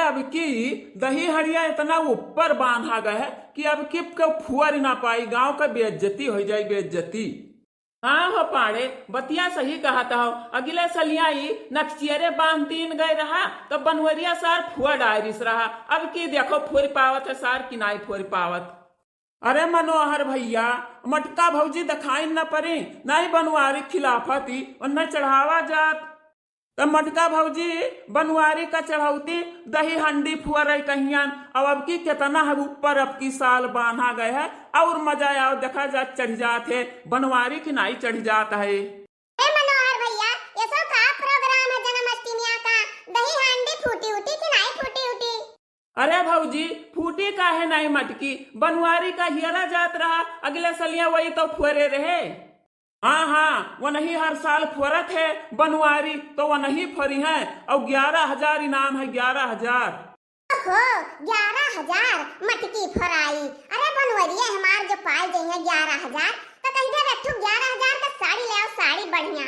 अब की दही हड़िया इतना ऊपर बांधा गया है कि अब की फुअर ही ना पाई, गांव का बेइज्जती हो जाए, बेइज्जती। हाँ हो पाड़े, बतिया सही कहा था। अगले सलियाई नक्चियरे बांध तीन गए रहा तो बनवरिया सार फुआ डायरिस रहा। अब की देखो फुर पावत है सार की नाई फुर पावत। अरे मनोहर भैया, मटका भौजी दिखाई न पड़े, नहीं बनवारी खिलाफती और न चढ़ावा जात। तो मटका भौजी बनवारी का चढ़ौती दही हंडी फुअर कहियान। अब की कितना है ऊपर अब की साल बांधा गए है और मजा आओ देखा जा चढ़ जात है बनवारी की नाई चढ़ जाता है। मनोहर भैया, ये सब का प्रोग्राम है जन्माष्टमी का? दही हांडी फूटी उठी कि नहीं फूटी उठी? अरे भौजी फूटी का है नहीं मटकी, बनवारी का हियरा जात रहा, अगले सलिया वही तो फुअरे रहे। हाँ हाँ, वो नहीं हर साल फुरत है बनवारी तो वो नहीं फरी है। और 11,000 इनाम है, 11,000। ओहो, 11,000 मटकी फराई। अरे बनवरिया हमार जो पाई गई है 11,000, तो कहीं दे रखू 11,000 का साड़ी ले आओ, साड़ी बढ़िया।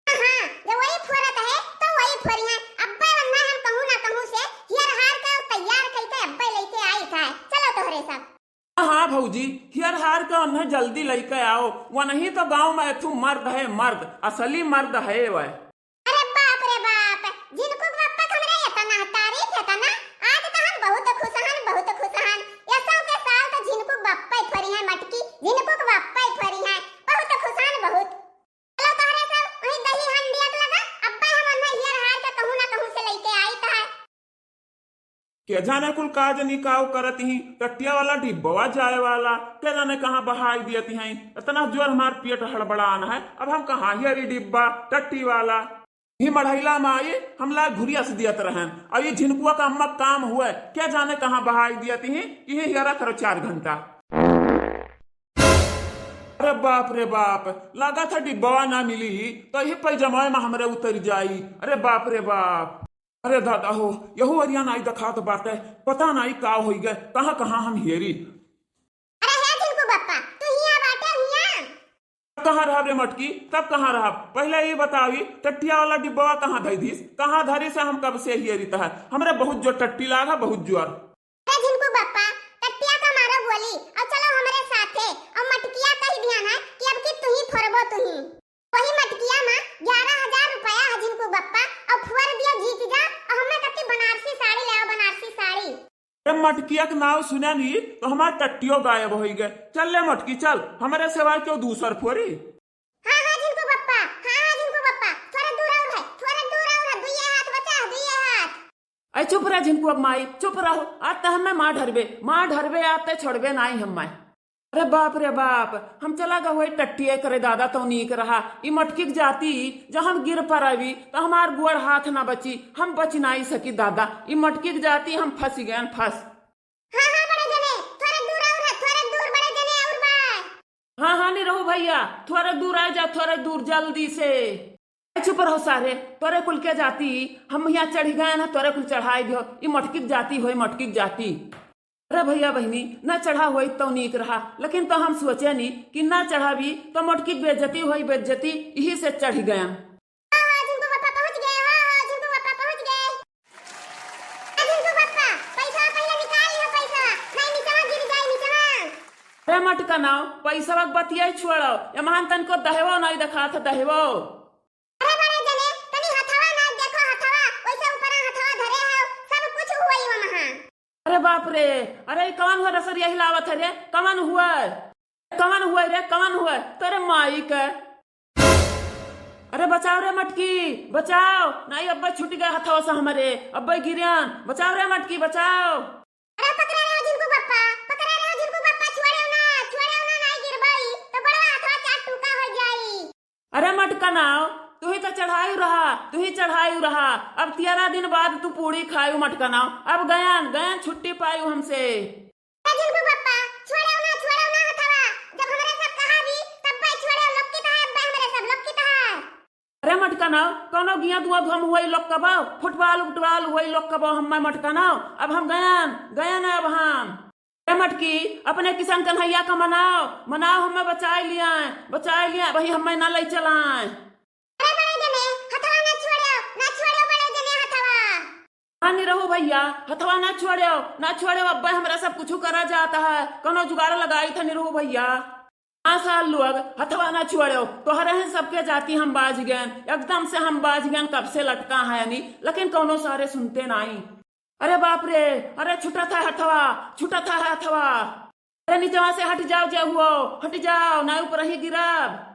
हाँ, जब वही फुरत है तो वही फरी है। अब्बे वन्ना हम कहूँ ना कहूँ से हियर हार का तैयार करके अब्बे लेके आई था। चलो तोहरे सब। हाँ भौजी, हियर हार के उन्हें जल्दी लेके आओ, वो नहीं तो गांव में तू मर्द है, मर्द असली मर्द है वह। अरे बाप रे बाप, जिनको बापा हमरे इतना तारीफ है ना, आज तो हम बहुत खुश हन, बहुत खुश हन। ये सब के साल तो जिनको बापा ही फरी है मटकी, जिनको बापा ही फरी है, बहुत खुश हन बहुत। चलो तोहरे सब वही दही हंडिया लगा, अब्बा हम अन्ना हियर हार के कहूँ ना कहूँ से लेके आई था। के जाने कुल काज निकाव करती ही, टट्टिया वाला डिब्बवा जाए वाला के जाने कहाँ बहाई दियती हैं। इतना जोर हमार पेट हड़बड़ाना है, अब हम कहाँ हियरी डिब्बा टट्टी वाला ही मढ़ैला में आई हम ला घुरिया से दियत रहन। अब ये झिनकुआ का अम्मा काम हुआ, क्या जाने कहाँ बहाई दियती हैं कि ये हियरा करो 4 घंटा। अरे बाप रे बाप, लगा था डिब्बवा ना मिली तो ये पैजमा में हमरे उतर जाई। अरे बाप रे बाप, अरे दादा हो यहू अरिया नाई दखा तो बात है, पता नहीं का हो गए, कहाँ कहाँ हम हेरी। अरे है जिनको बापा, तू हिया बाटे हिया। कहाँ रहा रे मटकी, तब कहाँ रहा? पहले ये बतावी टट्टिया वाला डिब्बा कहाँ धरी थी, कहाँ धरी से हम कब से हेरी था? हमरे बहुत जोर टट्टी लागा, बहुत जोर। अरे जिनको बापा, टट्टिया का मारो बोली और चलो हमारे साथे। और मटकिया का ही ध्यान है कि अब की तू ही फरबो तू ही। वही मटकिया में 11,000 रुपया है जिनको बापा, और फुअर दिया जीत जा और हमें कति बनारसी साड़ी ले आओ, बनारसी साड़ी। अरे मटकिया के नाव सुना नहीं तो हमारे टट्टियों गायब हो गए। चल ले मटकी चल, हमारे सिवाय क्यों दूसर फोरी। हाँ हाँ जिनको बापा, हाँ हाँ जिनको बापा, थोड़ा दूर और है, थोड़ा दूर और है, दुइये हाथ बचा, दुइये हाथ। अरे चुप रह झिनकुआ माई, चुप रहो, आज तो हमें माँ ढरबे आते छोड़बे नहीं हम माई। अरे बाप रे बाप, हम चला गए वही टट्टिए करे दादा तो नीक रहा। ई मटकी जाती जब हम गिर पर अभी तो हमार गुड़ हाथ ना बची, हम बच नहीं सकी दादा। ई मटकी जाती हम फंस गए, फंस। हाँ हाँ बड़े जने, थोड़ा दूर और है, थोड़ा दूर बड़े जने और बाय। हाँ हाँ नहीं रहो भैया, थोड़ा दूर आ जा, थोड़ा दूर जल्दी से। चुप रहो सारे, तोरे कुल के जाती हम यहाँ चढ़ गए ना, तोरे कुल चढ़ाई दियो। ई मटकी जाती हो, मटकी जाती। अरे भैया बहनी न चढ़ा हुई तो नीक रहा, लेकिन तो हम सोचे नहीं कि ना चढ़ावी तो मटकी बेइज्जती हुई, बेइज्जती यही से चढ़ गया। अरे मटका नाव पैसा बतिया छोड़ो, यमान तन को दहेवो नहीं देखा था दहेवो। अरे बाप रे, अरे कौन हुआ रसरिया हिलावत है रे, कौन हुआ, कौन हुआ रे, कौन हुआ तेरे माई का। अरे बचाओ रे मटकी, बचाओ नहीं, अब्बा छूट गए हथवा से हमारे, अब्बा गिरियान, बचाओ रे मटकी बचाओ। अरे पकड़े रहो जिनको बापा, पकड़े रहो जिनको बापा, छुड़ाओ ना नहीं गिरबई तो बड़ा हथवा चाट टूका हो जाई। अरे मटका नाव तू ही तो चढ़ाई रहा, तू ही चढ़ाई रहा। अब 13 दिन बाद तू पूरी खायू मटका नाव, अब गयान छुट्टी पायू हमसे। जिनको बापा छुड़ाओ ना हथवा, जब हमरे सब कहा भी तब भाई छुड़ाओ, लोग की है अब्बा, हमरे सब लोग की है। अरे मटका नाव कोनो गिया दुआ धम हुई लोग कबाओ, फुटबॉल हुई लोग कबाओ, हम मटका नाव अब हम गयान अब हम। मटकी अपने किसान कन्हैया का मनाओ, हमें बचाए लिया वही हमें ना ले चलाए। हाँ नहीं रहो भैया, हथवा ना छोड़ो ना छोड़ो, अब्बा हमरा सब कुछ करा जाता है, कोनो जुगाड़ लगाई था नहीं रहो भैया। हाँ साल लोग हथवा ना छोड़ो, तोहरे हैं सबके जाती हम बाज गए, एकदम से हम बाज गए, कब से लटका है नहीं, लेकिन कोनो सारे सुनते नहीं। अरे बाप रे, अरे छुटा था हथवा, छुटा था हथवा, अरे नीचे से हट जाओ, जो हुआ हट जाओ, ना ऊपर ही गिराब।